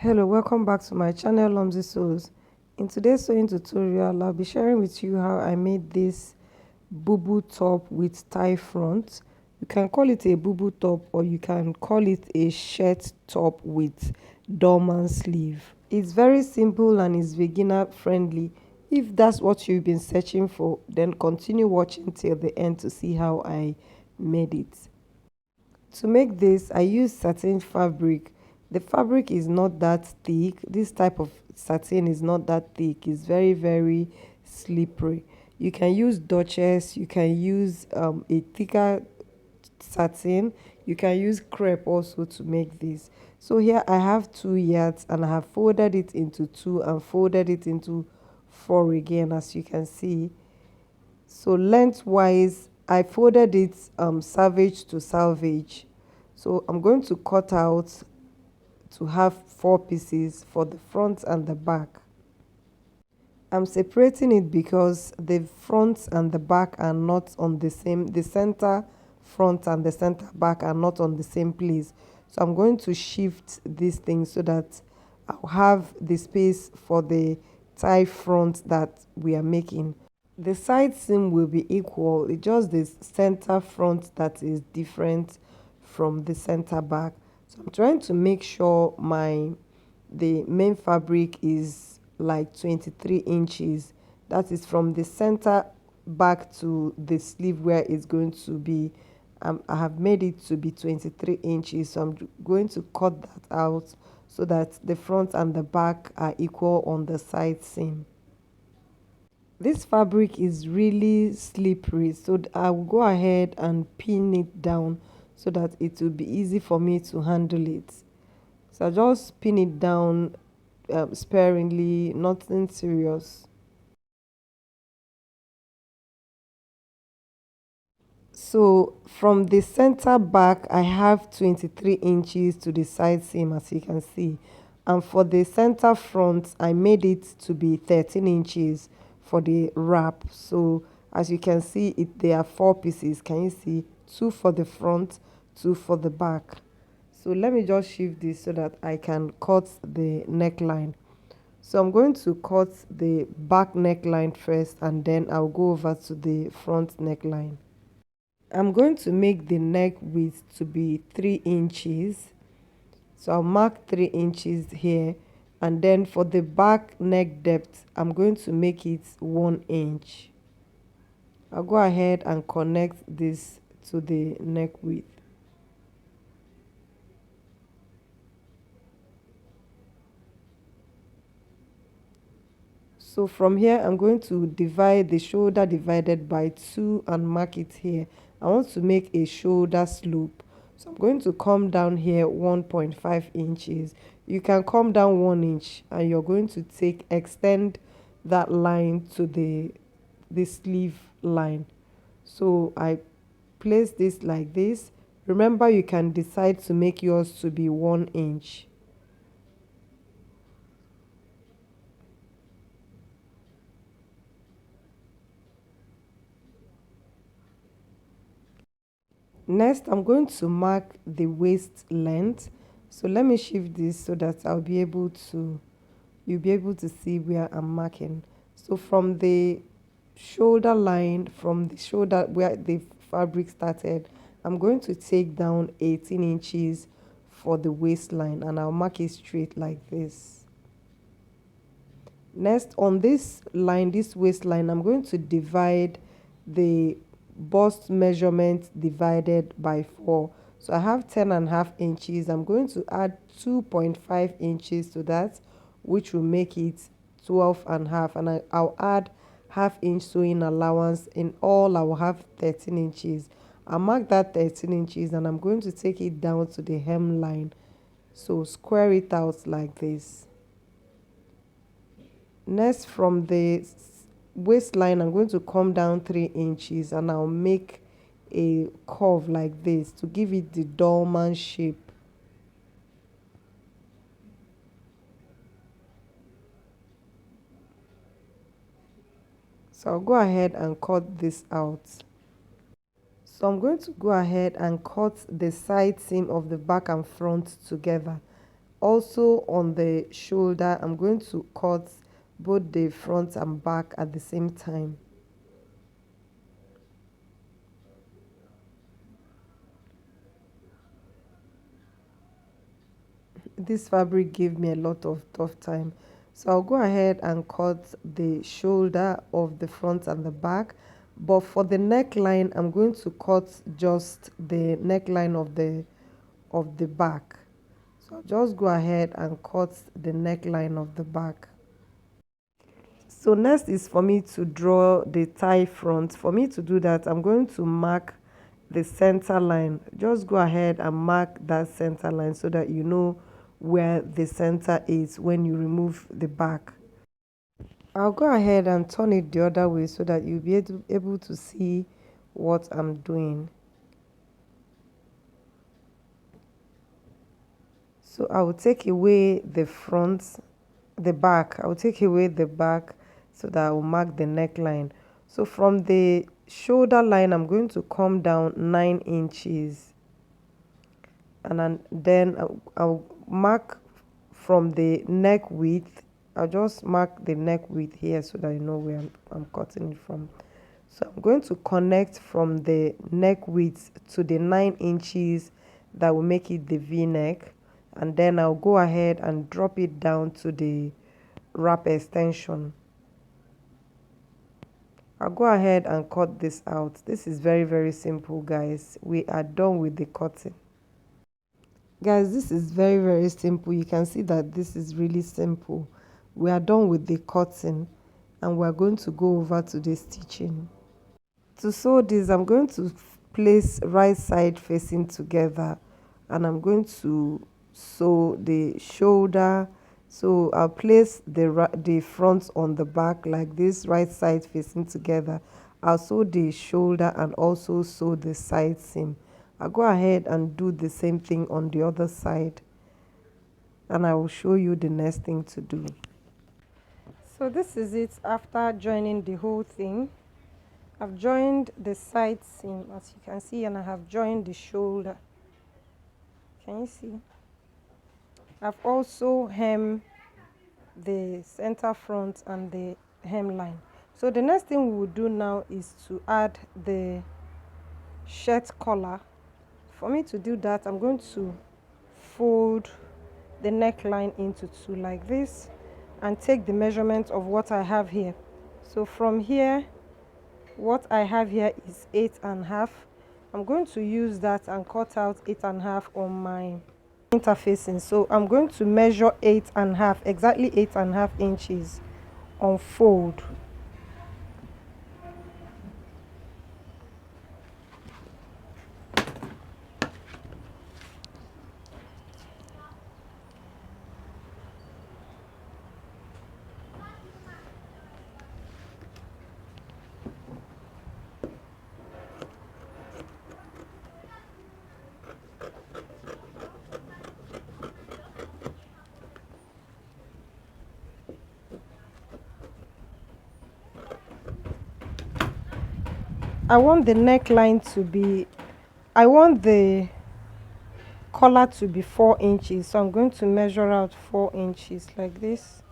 Hello, welcome back to my channel Lumsy Souls. In today's sewing tutorial, I'll be sharing with you how I made this BUBU top with tie front. You can call it a BUBU top or you can call it a shirt top with Dolman sleeve. It's very simple and it's beginner friendly. If that's what you've been searching for, then continue watching till the end to see how I made it. To make this, I use satin fabric. The fabric is not that thick. This type of satin is not that thick. It's very slippery. You can use Duchess. You can use a thicker satin. You can use crepe also to make this. So here I have 2 yards and I have folded it into 2 and folded it into 4 again, as you can see. So lengthwise I folded it salvage to salvage. So I'm going to cut out to have 4 pieces for the front and the back. I'm separating it because the front and the back are not on the same, the center front and the center back are not on the same place. So I'm going to shift this thing so that I'll have the space for the tie front that we are making. The side seam will be equal, it's just the center front that is different from the center back. So I'm trying to make sure the main fabric is like 23 inches. That is from the center back to the sleeve where it's going to be. I have made it to be 23 inches, so I'm going to cut that out so that the front and the back are equal on the side seam. This fabric is really slippery, so I will go ahead and pin it down so that it will be easy for me to handle it. So I just pin it down sparingly, nothing serious. So from the center back I have 23 inches to the side seam, as you can see, and for the center front I made it to be 13 inches for the wrap. So as you can see, there are 4 pieces. Can you see? 2 for the front, 2 for the back. So let me just shift this so that I can cut the neckline. So I'm going to cut the back neckline first and then I'll go over to the front neckline. I'm going to make the neck width to be 3 inches. So I'll mark 3 inches here, and then for the back neck depth I'm going to make it 1 inch. I'll go ahead and connect this to the neck width. So from here I'm going to divide the shoulder divided by 2 and mark it here. I want to make a shoulder slope. So I'm going to come down here 1.5 inches. You can come down 1 inch and you're going to extend that line to the sleeve line. So I place this like this. Remember, you can decide to make yours to be 1 inch. Next, I'm going to mark the waist length. So let me shift this so that you'll be able to see where I'm marking. So from the shoulder line, from the shoulder where the fabric started, I'm going to take down 18 inches for the waistline and I'll mark it straight like this. Next, on this line, this waistline, I'm going to divide the bust measurement divided by 4. So I have 10.5 inches. I'm going to add 2.5 inches to that, which will make it 12.5, and I'll add ½ inch sewing allowance. In all, I will have 13 inches. I'll mark that 13 inches and I'm going to take it down to the hemline. So square it out like this. Next, from the waistline I'm going to come down 3 inches and I'll make a curve like this to give it the dolman shape. So I'll go ahead and cut this out. So I'm going to go ahead and cut the side seam of the back and front together. also on the shoulder, I'm going to cut both the front and back at the same time. This fabric gave me a lot of tough time, so I'll go ahead and cut the shoulder of the front and the back, but for the neckline I'm going to cut just the neckline of the back. So I'll just go ahead and cut the neckline of the back. So next is for me to draw the tie front. For me to do that, I'm going to mark the center line. Just go ahead and mark that center line so that you know where the center is when you remove the back. I'll go ahead and turn it the other way so that you'll be able to see what I'm doing. So I will take away the front, the back. I will take away the back so that I will mark the neckline. So from the shoulder line, I'm going to come down 9 inches. And then I'll mark from the neck width. I'll just mark the neck width here so that you know where I'm cutting it from. So I'm going to connect from the neck width to the 9 inches that will make it the V-neck, and then I'll go ahead and drop it down to the wrap extension. I'll go ahead and cut this out. This is very simple, guys. We are done with the cutting. Guys, this is very simple. You can see that this is really simple. We are done with the cutting and we're going to go over to the stitching. To sew this, I'm going to place right side facing together and I'm going to sew the shoulder. So I'll place the front on the back like this, right side facing together. I'll sew the shoulder and also sew the side seam. I'll go ahead and do the same thing on the other side and I will show you the next thing to do. So this is it after joining the whole thing. I've joined the side seam as you can see, and I have joined the shoulder. Can you see? I've also hemmed the center front and the hemline. So the next thing we will do now is to add the shirt collar. For me to do that, I'm going to fold the neckline into two like this and take the measurement of what I have here. So from here, what I have here is 8.5. I'm going to use that and cut out 8.5 on my interfacing. So I'm going to measure 8.5, exactly 8.5 inches on fold. I want the neckline to be, I want the collar to be 4 inches. So I'm going to measure out 4 inches like this.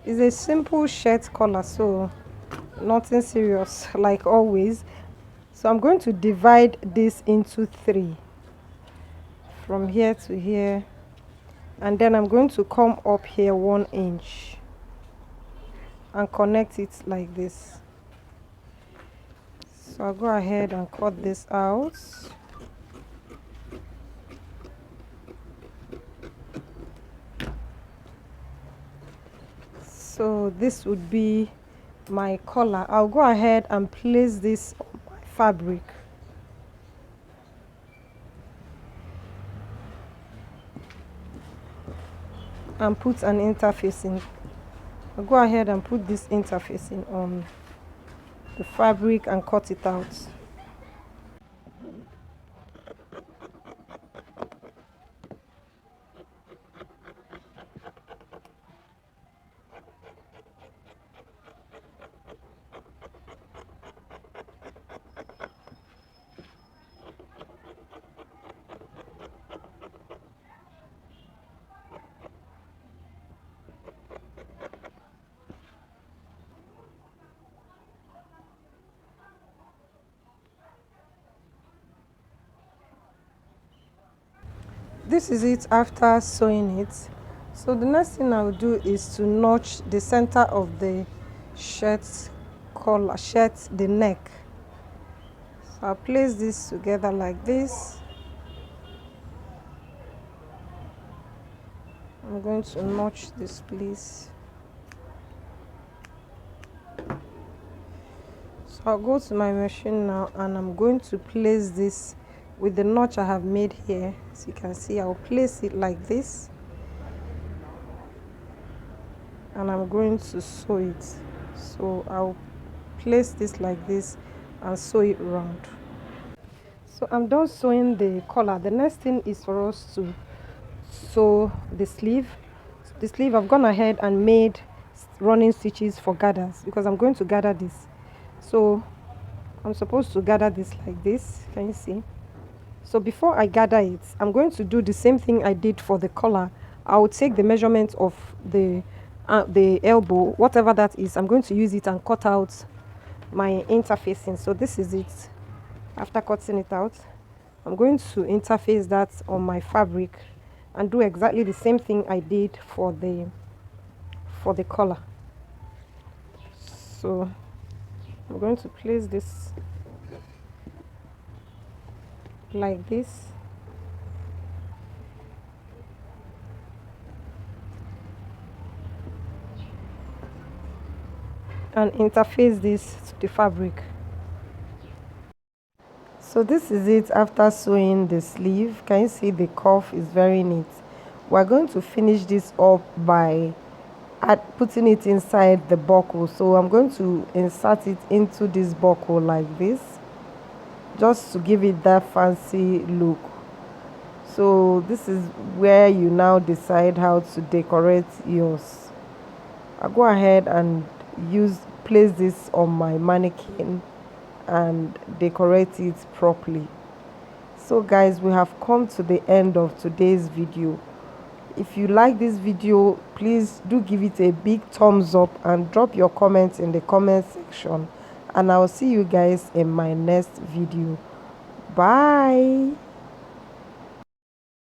It's a simple shirt collar, so nothing serious like always. So I'm going to divide this into 3 from here to here, and then I'm going to come up here 1 inch and connect it like this. So I'll go ahead and cut this out. So this would be my collar. I'll go ahead and place this on my fabric. And put an interfacing. I'll go ahead and put this interfacing on the fabric and cut it out. this is it after sewing it. So the next thing I'll do is to notch the center of the shirt collar, the neck. So I'll place this together like this. I'm going to notch this place. So I'll go to my machine now and I'm going to place this with the notch I have made here. As you can see, I'll place it like this and I'm going to sew it. So I'll place this like this and sew it round. So I'm done sewing the collar. The next thing is for us to sew the sleeve. The sleeve, I've gone ahead and made running stitches for gathers because I'm going to gather this. So I'm supposed to gather this like this. Can you see? So before I gather it, I'm going to do the same thing I did for the collar. I will take the measurement of the elbow, whatever that is. I'm going to use it and cut out my interfacing. So this is it. After cutting it out, I'm going to interface that on my fabric and do exactly the same thing I did for the collar. So I'm going to place this like this. And interface this to the fabric. So this is it after sewing the sleeve. Can you see the cuff is very neat? We're going to finish this up by putting it inside the buckle. So I'm going to insert it into this buckle like this, just to give it that fancy look. So this is where you now decide how to decorate yours. I'll go ahead and place this on my mannequin and decorate it properly. So guys, we have come to the end of today's video. If you like this video, please do give it a big thumbs up and drop your comments in the comment section, and I'll see you guys in my next video. Bye.